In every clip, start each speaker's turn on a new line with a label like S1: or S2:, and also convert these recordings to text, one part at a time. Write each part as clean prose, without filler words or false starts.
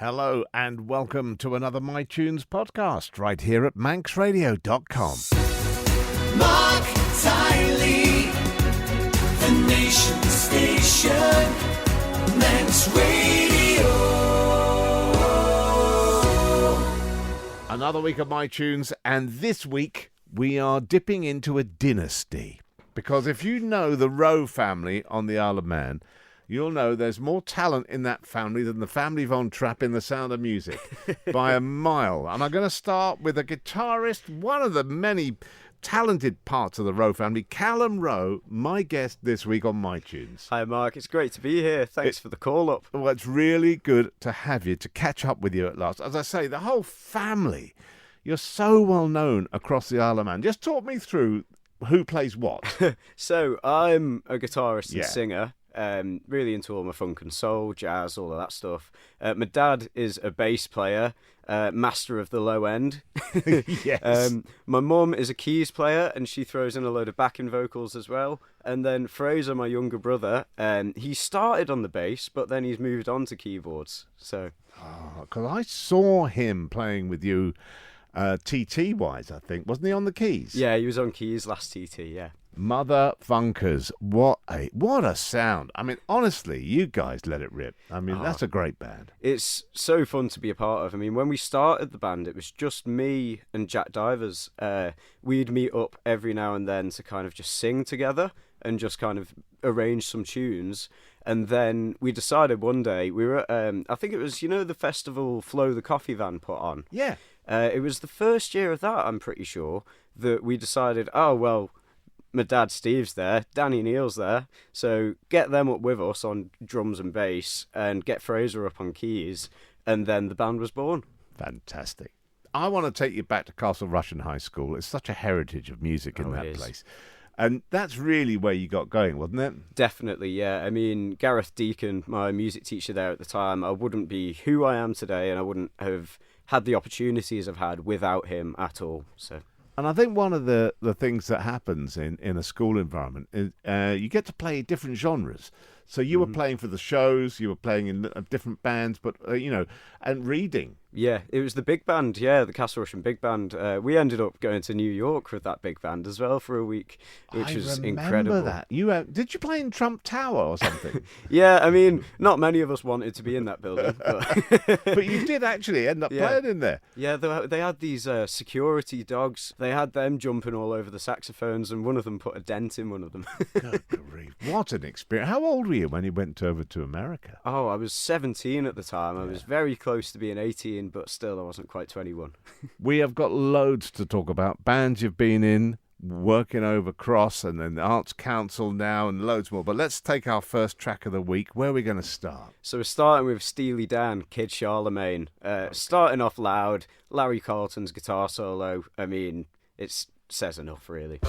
S1: Hello and welcome to another MiTunes podcast right here at manxradio.com.
S2: Marc Tyley, the nation station, Manx Radio.
S1: Another week of MiTunes, and this week we are dipping into a dynasty. Because if you know the Rowe family on the Isle of Man, you'll know there's more talent in that family than the family Von Trapp in The Sound of Music by a mile. And I'm going to start with a guitarist, one of the many talented parts of the Rowe family, Callum Rowe, my guest this week on MiTunes.
S3: Hi, Mark. It's great to be here. Thanks for the call-up.
S1: Well, it's really good to have you, to catch up with you at last. As I say, the whole family, you're so well known across the Isle of Man. Just talk me through who plays what.
S3: So, I'm a guitarist
S1: Yeah.
S3: and singer. Really into all my funk and soul, jazz, all of that stuff. My dad is a bass player, master of the low end.
S1: Yes.
S3: My mum is a keys player, and she throws in a load of backing vocals as well. And then Fraser, my younger brother, he started on the bass, but then he's moved on to keyboards. So,
S1: Because I saw him playing with you TT-wise, I think. Wasn't he on the keys?
S3: yeah, he was on keys last TT, yeah.
S1: Mother Funkers, what a sound. I mean, honestly, you guys let it rip. I mean, that's a great band.
S3: It's so fun to be a part of. I mean, when we started the band, it was just me and Jack Divers. We'd meet up every now and then to kind of just sing together and just kind of arrange some tunes. And then we decided one day, we were at, I think it was, the festival Flo the Coffee Van put on.
S1: Yeah.
S3: It was the first year of that, I'm pretty sure, that we decided, oh, well, my dad Steve's there, Danny Neal's there, so get them up with us on drums and bass and get Fraser up on keys, and then the band was born.
S1: Fantastic. I want to take you back to Castle Rushen High School. It's such a heritage of music in that place. And that's really where you got going, wasn't it?
S3: Definitely, yeah. I mean, Gareth Deacon, my music teacher there at the time, I wouldn't be who I am today, and I wouldn't have had the opportunities I've had without him at all, so...
S1: And I think one of the things that happens in a school environment is you get to play different genres. So you were playing for the shows, you were playing in different bands, but, and reading.
S3: Yeah, it was the big band, the Castle Rushen Big Band. We ended up going to New York with that big band as well for a week, which was incredible.
S1: I remember that. Did you play in Trump Tower or something?
S3: Yeah, I mean, not many of us wanted to be in that building. But,
S1: but you did actually end up playing in there.
S3: Yeah, they had these security dogs. They had them jumping all over the saxophones, and one of them put a dent in one of them.
S1: Good grief. What an experience. How old were you when you went over to America?
S3: Oh, I was 17 at the time. I was very close to being 18, but still I wasn't quite 21.
S1: We have got loads to talk about. Bands you've been in, working over Cross, and then the Arts Council now, and loads more. But let's take our first track of the week. Where are we going to start?
S3: So we're starting with Steely Dan, Kid Charlemagne. Starting off loud, Larry Carlton's guitar solo. I mean, it says enough, really.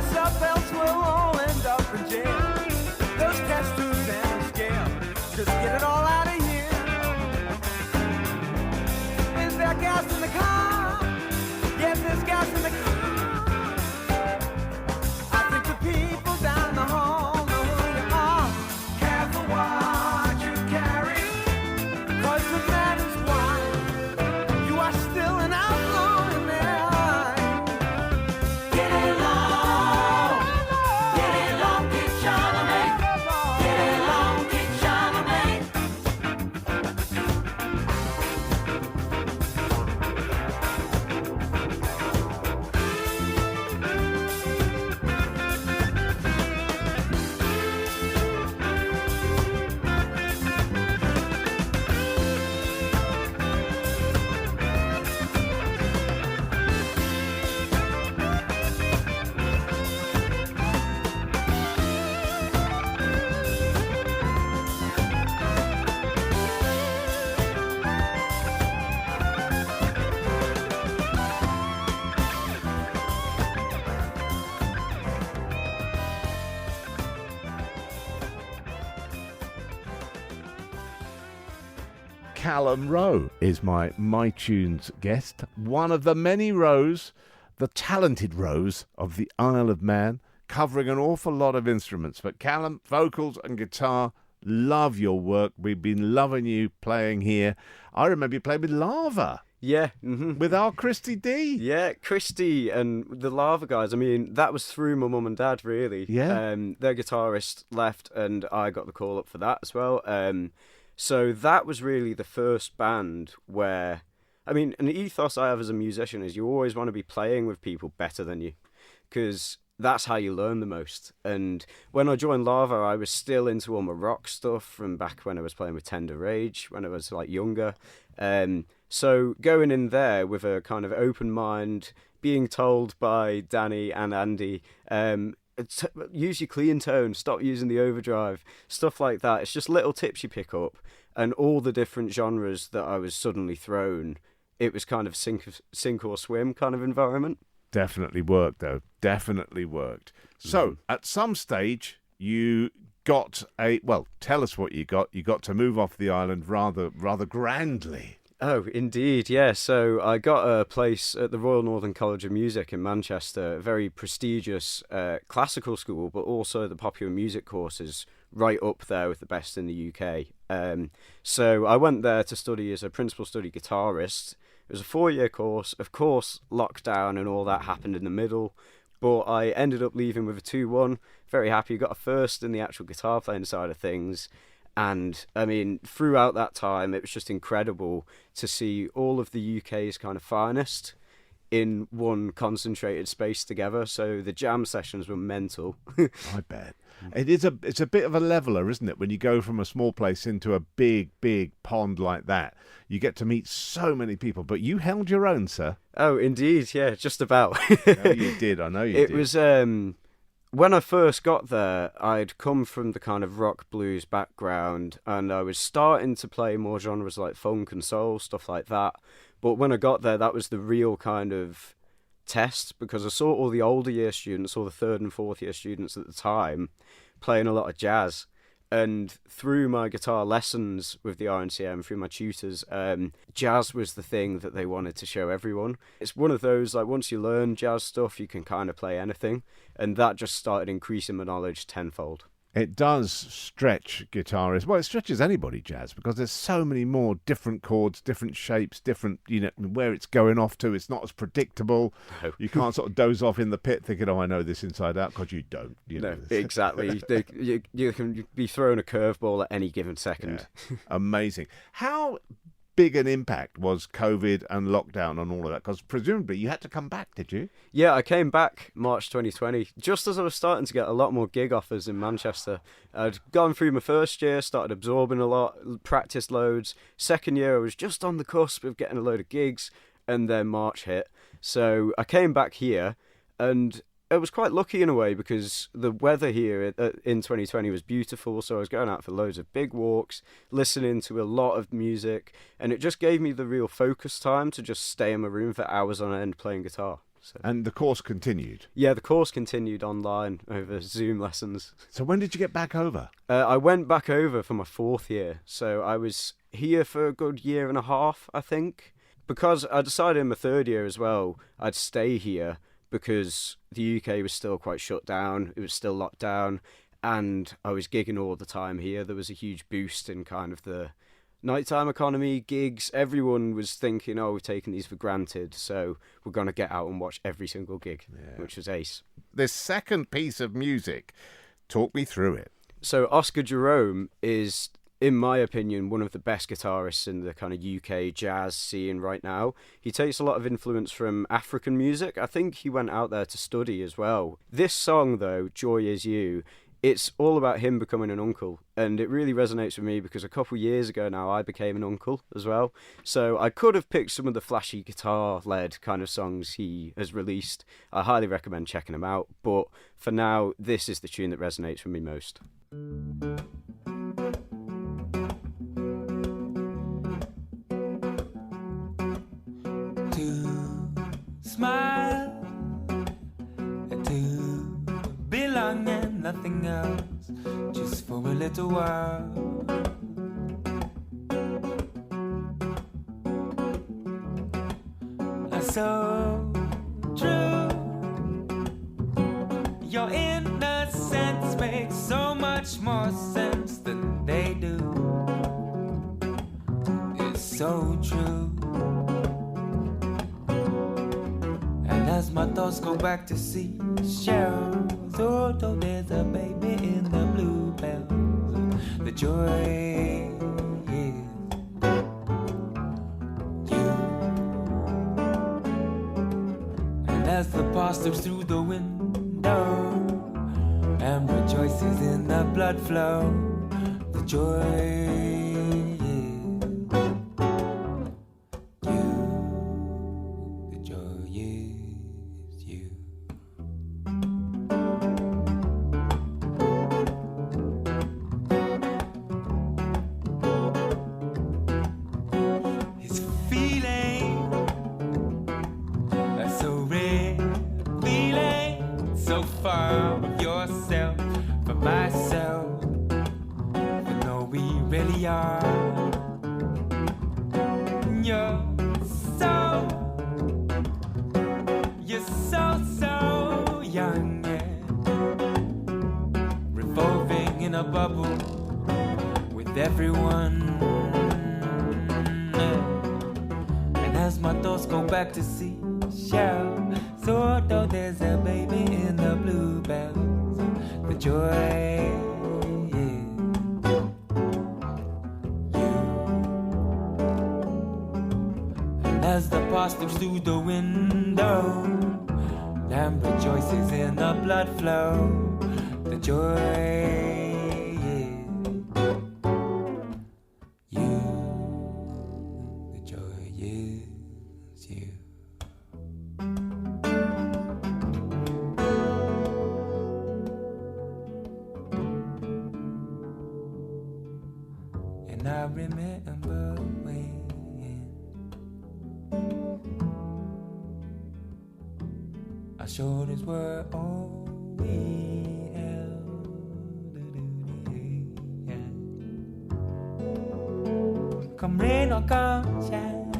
S2: mess up else we'll all end up in jail. Those testers and the scale, just get it all out of here. Is there gas in the car? Yes, there's gas in the car. I think the people down the hall know who you are. Careful what you carry, 'cause the man is why you are still an outlaw in their eyes. Get along, King Charlemagne. Get along, King Charlemagne.
S1: Callum Rowe is my MiTunes guest, one of the many Rows, the talented Rows of the Isle of Man, covering an awful lot of instruments. But Callum, vocals and guitar, love your work. We've been loving you playing here. I remember you played with Lava,
S3: Yeah.
S1: with our Christy D.
S3: Yeah, Christy and the Lava guys. I mean, that was through my mum and dad, really.
S1: Yeah.
S3: Their guitarist left, and I got the call up for that as well. So that was really the first band where, I mean, an ethos I have as a musician is you always want to be playing with people better than you, because that's how you learn the most. And when I joined Lava, I was still into all my rock stuff from back when I was playing with Tender Rage, when I was like younger. So going in there with a kind of open mind, being told by Danny and Andy, use your clean tone, stop using the overdrive, stuff like that. It's just little tips you pick up, and all the different genres that I was suddenly thrown. It was kind of sink or swim kind of environment.
S1: Definitely worked, though. Definitely worked. So, at some stage, you got tell us what you got. You got to move off the island rather grandly.
S3: Oh, indeed, yeah. So I got a place at the Royal Northern College of Music in Manchester, a very prestigious classical school, but also the popular music courses right up there with the best in the UK. So I went there to study as a principal study guitarist. It was a 4-year course. Of course, lockdown and all that happened in the middle, but I ended up leaving with a 2-1. Very happy. Got a first in the actual guitar playing side of things. And, I mean, throughout that time, it was just incredible to see all of the UK's kind of finest in one concentrated space together. So the jam sessions were mental.
S1: I bet. It's a bit of a leveler, isn't it? When you go from a small place into a big pond like that, you get to meet so many people. But you held your own, sir.
S3: Oh, indeed, yeah, just about.
S1: No, you did. I know you did.
S3: It was when I first got there, I'd come from the kind of rock blues background, and I was starting to play more genres like funk and soul, stuff like that. But when I got there, that was the real kind of test, because I saw all the older year students, all the 3rd and 4th year students at the time, playing a lot of jazz. And through my guitar lessons with the RNCM, through my tutors, jazz was the thing that they wanted to show everyone. It's one of those, like, once you learn jazz stuff, you can kind of play anything. And that just started increasing my knowledge tenfold.
S1: It does stretch guitarists. Well, it stretches anybody, jazz, because there's so many more different chords, different shapes, different, where it's going off to. It's not as predictable.
S3: No.
S1: You can't sort of doze off in the pit thinking, I know this inside out, because you don't.
S3: No, exactly. You can be thrown a curveball at any given second.
S1: Yeah. Amazing. How big an impact was COVID and lockdown on all of that? Because presumably you had to come back, did you?
S3: Yeah, I came back March 2020, just as I was starting to get a lot more gig offers in Manchester. I'd gone through my first year, started absorbing a lot, practiced loads. Second year, I was just on the cusp of getting a load of gigs, and then March hit. So I came back here, and I was quite lucky in a way, because the weather here in 2020 was beautiful, so I was going out for loads of big walks, listening to a lot of music, and it just gave me the real focus time to just stay in my room for hours on end playing guitar. So.
S1: And the course continued.
S3: Yeah, the course continued online over Zoom lessons.
S1: So when did you get back over?
S3: I went back over for my 4th year, so I was here for a good year and a half, I think. Because I decided in my 3rd year as well, I'd stay here because the UK was still quite shut down, it was still locked down, and I was gigging all the time here. There was a huge boost in kind of the nighttime economy, gigs. Everyone was thinking, oh, we've taken these for granted, so we're going to get out and watch every single gig, which was ace.
S1: This second piece of music, talk me through it.
S3: So Oscar Jerome is, in my opinion, one of the best guitarists in the kind of UK jazz scene right now. He takes a lot of influence from African music. I think he went out there to study as well. This song, though, Joy Is You, it's all about him becoming an uncle, and it really resonates with me because a couple of years ago now I became an uncle as well. So I could have picked some of the flashy guitar-led kind of songs he has released. I highly recommend checking them out, but for now, this is the tune that resonates with me most.
S2: To smile, to belong and nothing else, just for a little while. So true, your innocence makes so much more sense than they do. It's so true. And as my thoughts go back to see shells, although there's a baby in the bluebells, the joy is you. And as the past slips through the window and rejoices in the blood flow, the joy is you. The joy is you. It's feeling so rare, feeling so far of yourself, from myself, you know we really are. You're so young, yeah, revolving in a bubble with everyone. And as my thoughts go back to see shell, so although there's a baby in the bluebells, the joy is you. And as the past slips through the window and rejoices in the blood flow, the joy is you. The joy is you. And I remember when our shoulders were all we held. Come rain or come shine,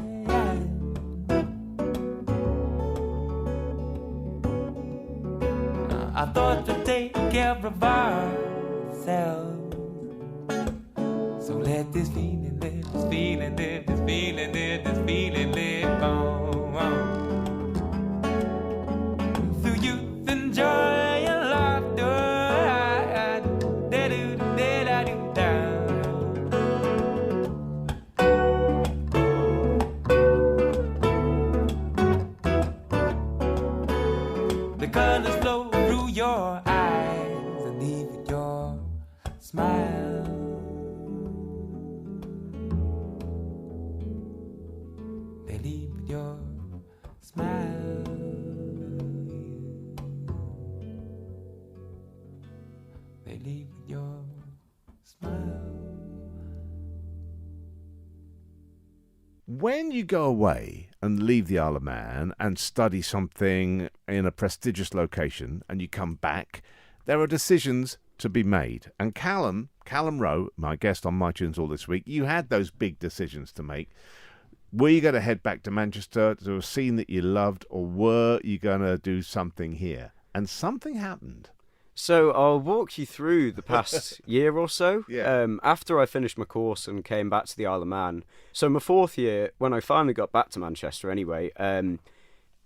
S2: I thought to take care of ourselves. So let this feeling live, this feeling live, this feeling live, this feeling live on. Through youth and joy and laughter, the colors flow through your eyes and leave with your smile. They leave with your smile. They leave with your smile.
S1: When you go away and leave the Isle of Man and study something in a prestigious location and you come back, there are decisions to be made. And Callum Rowe, my guest on MiTunes all this week, you had those big decisions to make. Were you going to head back to Manchester to a scene that you loved, or were you going to do something here? And something happened.
S3: So I'll walk you through the past year or so.
S1: Yeah.
S3: After I finished my course and came back to the Isle of Man. So my 4th year, when I finally got back to Manchester anyway,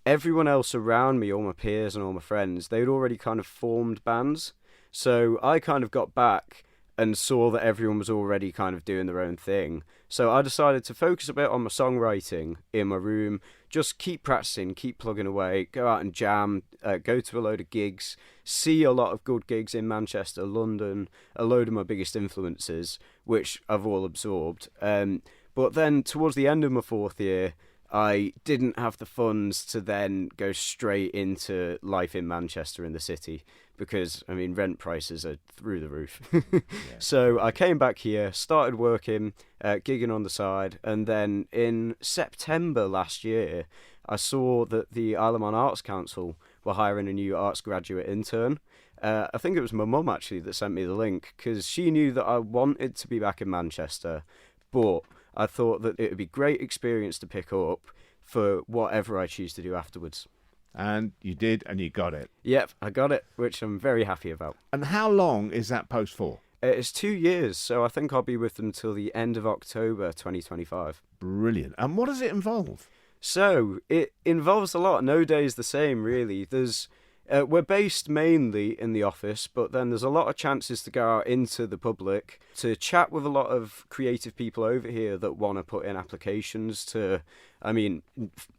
S3: everyone else around me, all my peers and all my friends, they'd already kind of formed bands. So I kind of got back and saw that everyone was already kind of doing their own thing. So I decided to focus a bit on my songwriting in my room, just keep practicing, keep plugging away, go out and jam, go to a load of gigs, see a lot of good gigs in Manchester, London, a load of my biggest influences, which I've all absorbed. But then towards the end of my 4th year, I didn't have the funds to then go straight into life in Manchester in the city because, I mean, rent prices are through the roof. So I came back here, started working, gigging on the side, and then in September last year, I saw that the Isle of Man Arts Council were hiring a new arts graduate intern. I think it was my mum, actually, that sent me the link because she knew that I wanted to be back in Manchester, but I thought that it would be great experience to pick up for whatever I choose to do afterwards.
S1: And you did, and you got it.
S3: Yep, I got it, which I'm very happy about.
S1: And how long is that post for?
S3: It's 2 years, so I think I'll be with them till the end of October 2025.
S1: Brilliant. And what does it involve?
S3: So, it involves a lot. No day is the same, really. We're based mainly in the office, but then there's a lot of chances to go out into the public, to chat with a lot of creative people over here that want to put in applications to,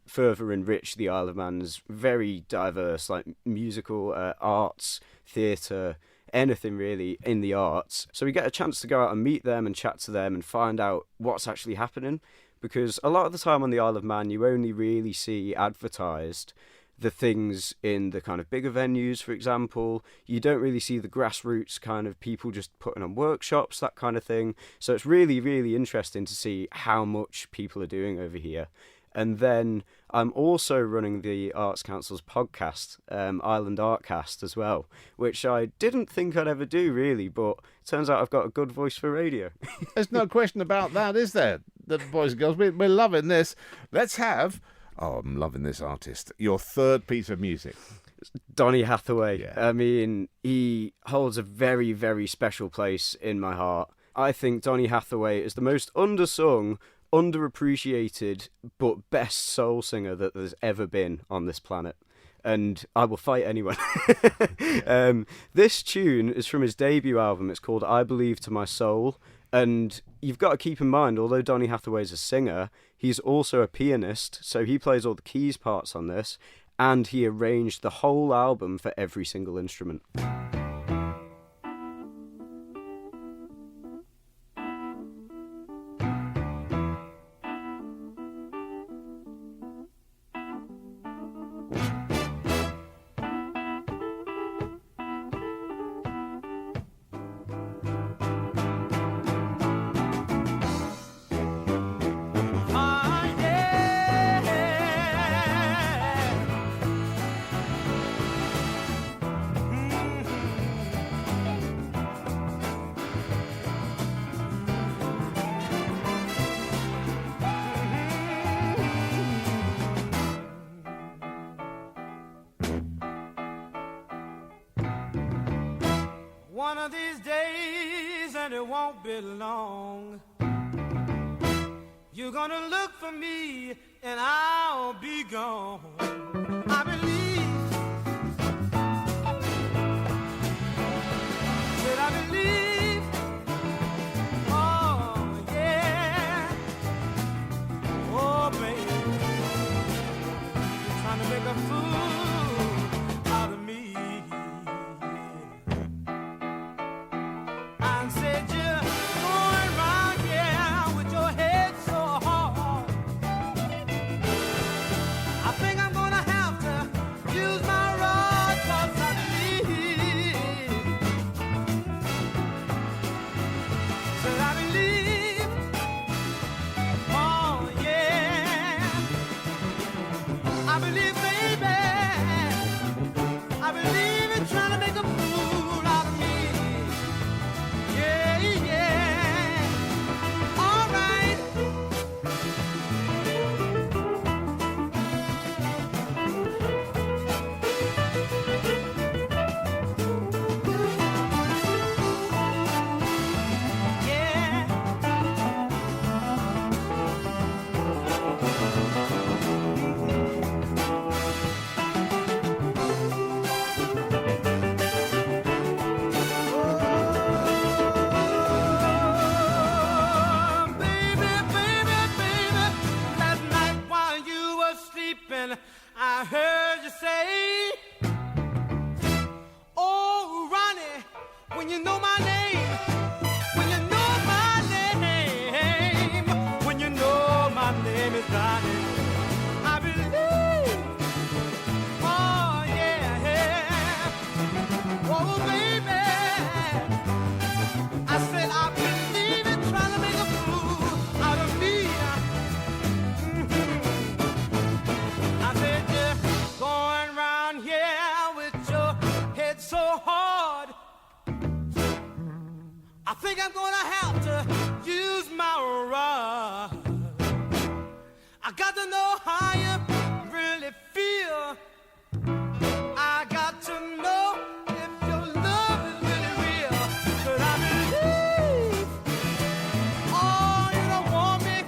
S3: further enrich the Isle of Man's very diverse, like musical, arts, theatre, anything really in the arts. So we get a chance to go out and meet them and chat to them and find out what's actually happening, because a lot of the time on the Isle of Man, you only really see advertised the things in the kind of bigger venues, for example. You don't really see the grassroots kind of people just putting on workshops, that kind of thing. So it's really, really interesting to see how much people are doing over here. And then I'm also running the Arts Council's podcast, Island Artcast, as well, which I didn't think I'd ever do, really, but it turns out I've got a good voice for radio.
S1: There's no question about that, is there? The boys and girls, we're loving this. Let's have... Oh, I'm loving this artist. Your third piece of music.
S3: Donny Hathaway.
S1: Yeah.
S3: I mean, he holds a very, very special place in my heart. I think Donny Hathaway is the most undersung, underappreciated, but best soul singer that there's ever been on this planet. And I will fight anyone. This tune is from his debut album. It's called I Believe to My Soul. And you've got to keep in mind, although Donny Hathaway's a singer, he's also a pianist, so he plays all the keys parts on this, and he arranged the whole album for every single instrument.
S2: One of these days, and it won't be long, you're gonna look for me, and I'll be gone. I believe that I believe, oh yeah, oh baby, you're trying to make a fool out of me. And said you're going round here with your head so hard. I think I'm gonna have to use my rod, 'cause I believe, said I believe, oh yeah. when you know my name, when you know my name, when you know my name is Ronnie, I believe. Oh yeah, yeah. Oh baby, I said I believe it, trying to make a fool out of me. I said you're going round here with your head so hard. I think I'm gonna have to use my rod. I got to know how you really feel. I got to know if your love is really real. But I believe, oh, you don't want me.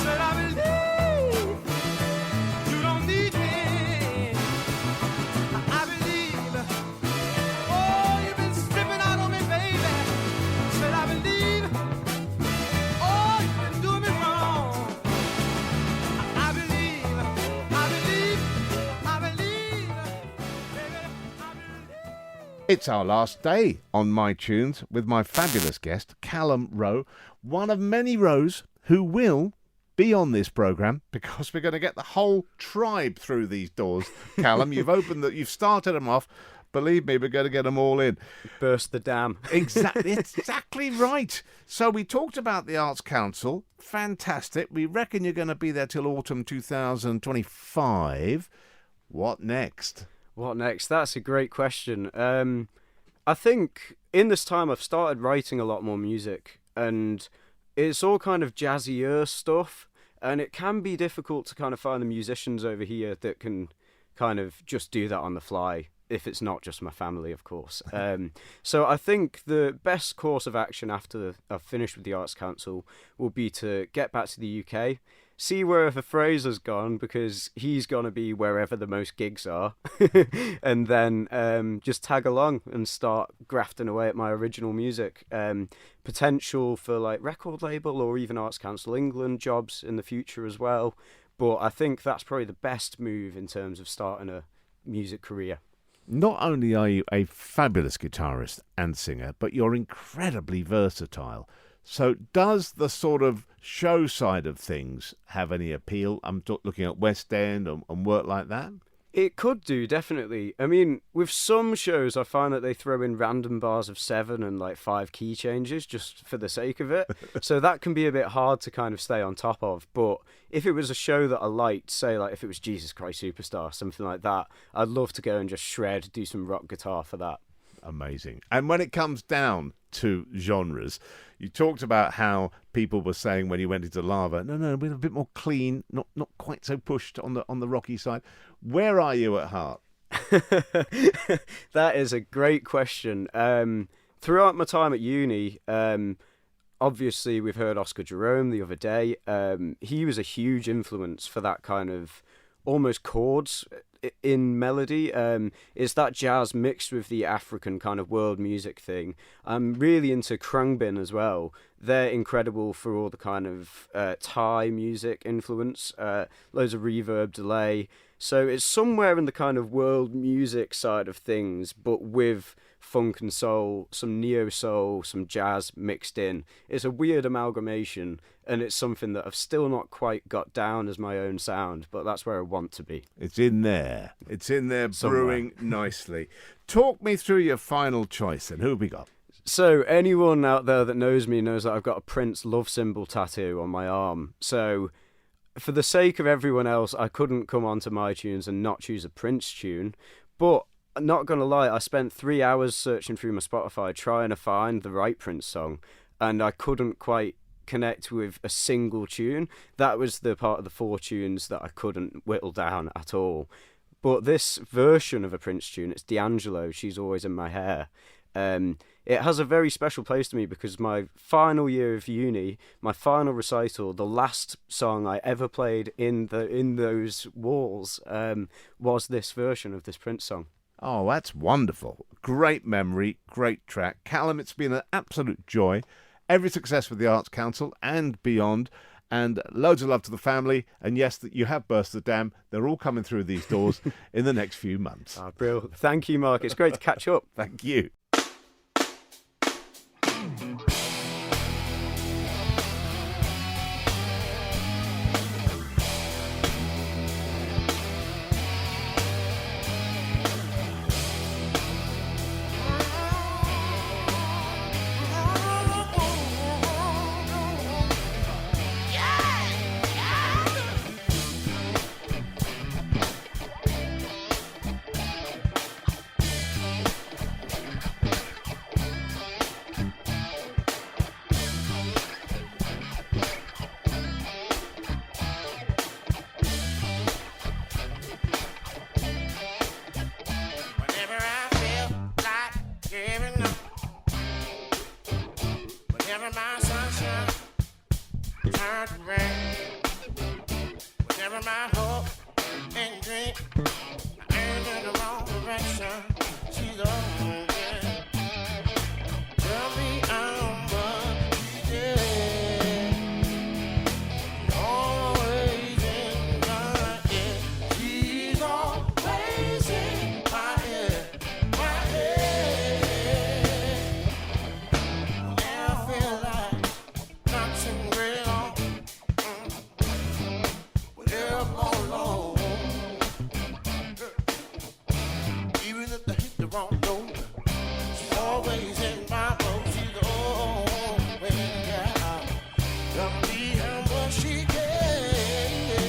S2: Said I believe, you don't need me. I believe, oh, you've been stripping out on me, baby. Said I believe, oh, you've been doing me wrong. I believe, I believe, I believe, baby, I believe.
S1: It's our last day on MiTunes with my fabulous guest, Callum Rowe, one of many Rows who will be on this programme because we're going to get the whole tribe through these doors. Callum, you've started them off. Believe me, we're going to get them all in.
S3: Burst the dam.
S1: Exactly right. So we talked about the Arts Council. Fantastic. We reckon you're going to be there till autumn 2025. What next?
S3: What next? That's a great question. I think in this time I've started writing a lot more music, and it's all kind of jazzier stuff, and it can be difficult to kind of find the musicians over here that can kind of just do that on the fly, if it's not just my family, of course. So I think the best course of action after I've finished with the Arts Council will be to get back to the UK, see wherever Fraser's gone, because he's going to be wherever the most gigs are, and then just tag along and start grafting away at my original music. Potential for like record label or even Arts Council England jobs in the future as well. But I think that's probably the best move in terms of starting a music career.
S1: Not only are you a fabulous guitarist and singer, but you're incredibly versatile. So does the sort of show side of things have any appeal? I'm looking at West End and work like that.
S3: It could do, definitely. I mean, with some shows, I find that they throw in random bars of 7 and like 5 key changes just for the sake of it. So that can be a bit hard to kind of stay on top of. But if it was a show that I liked, say like if it was Jesus Christ Superstar, something like that, I'd love to go and just shred, do some rock guitar for that.
S1: Amazing. And when it comes down to genres, you talked about how people were saying when you went into Lava, no, we're a bit more clean, not quite so pushed on the rocky side. Where are you at heart?
S3: That is a great question. Throughout my time at uni, obviously we've heard Oscar Jerome the other day. He was a huge influence for that kind of almost chords in melody. It's that jazz mixed with the African kind of world music thing. I'm really into Khruangbin as well. They're incredible for all the kind of Thai music influence, loads of reverb, delay. So it's somewhere in the kind of world music side of things, but with funk and soul, some neo-soul, some jazz mixed in. It's a weird amalgamation, and it's something that I've still not quite got down as my own sound, but that's where I want to be.
S1: It's in there. It's in there
S3: Somewhere.
S1: brewing nicely. Talk me through your final choice then. Who have we got?
S3: So anyone out there that knows me knows that I've got a Prince love symbol tattoo on my arm. So for the sake of everyone else, I couldn't come onto MiTunes and not choose a Prince tune. But I'm not going to lie, I spent 3 hours searching through my Spotify trying to find the right Prince song, and I couldn't quite connect with a single tune. That was the part of the 4 tunes that I couldn't whittle down at all. But this version of a Prince tune, it's D'Angelo, She's Always in My Hair. It has a very special place to me because my final year of uni, my final recital, the last song I ever played in those walls was this version of this Prince song.
S1: Oh, that's wonderful. Great memory, great track. Callum, it's been an absolute joy. Every success with the Arts Council and beyond. And loads of love to the family. And yes, that you have burst the dam. They're all coming through these doors in the next few months.
S3: Brilliant. Thank you, Mark. It's great to catch up.
S1: Thank you.
S4: start to rain. Whenever my hope and dream, I ain't in the wrong direction. She's always there. Tell me I'm always in my ear. She's always in my ear, my ear. And I feel like nothing real. Whatever I'm alone. Even if I hit the wrong note, she's always in my boat. She's always out. Tell me how much she cares.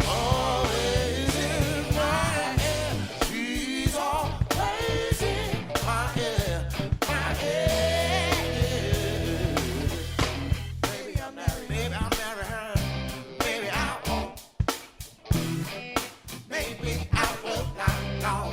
S4: Always in my ear. She's always in my ear, my ear. Maybe I'll marry her. Maybe I won't. Maybe I will not know.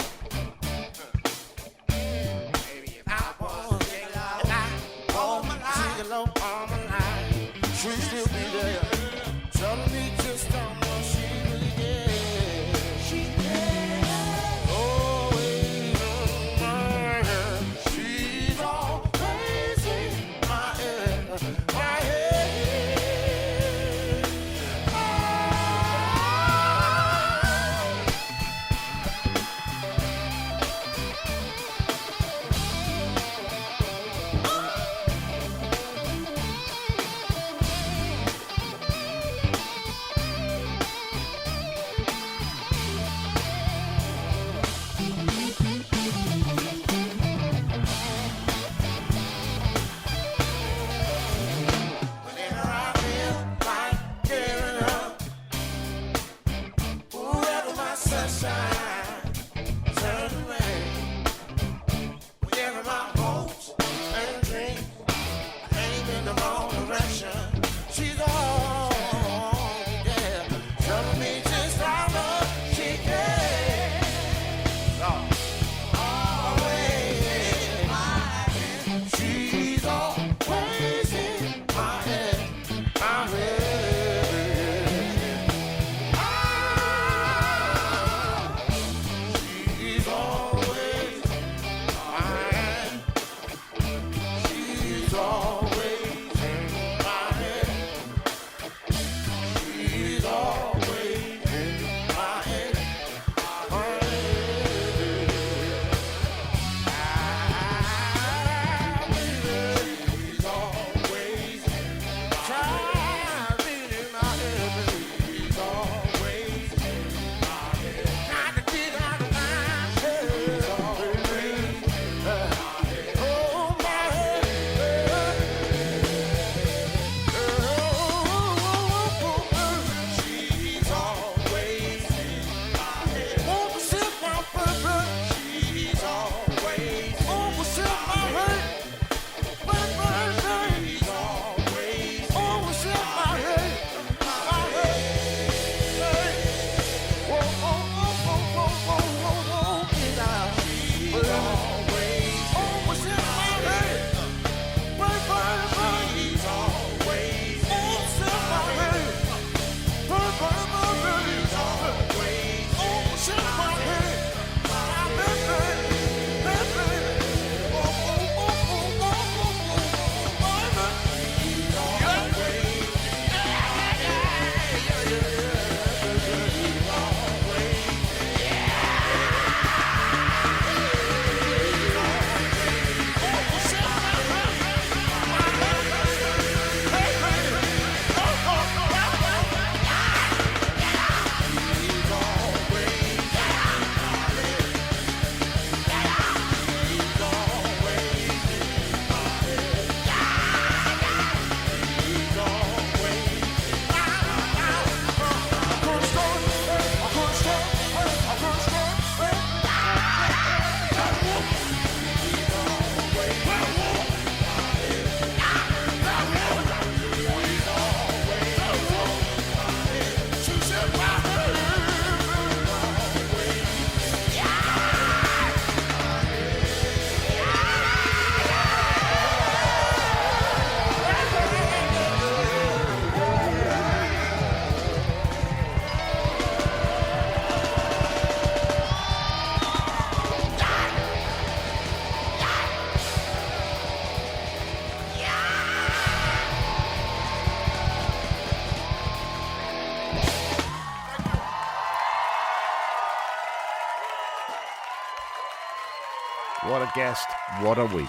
S1: guest, what a week.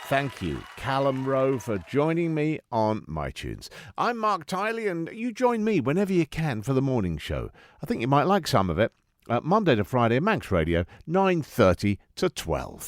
S1: Thank you, Callum Rowe, for joining me on MiTunes. I'm Marc Tyley, and you join me whenever you can for the morning show. I think you might like some of it. Monday to Friday, Manx Radio, 9:30 to 12.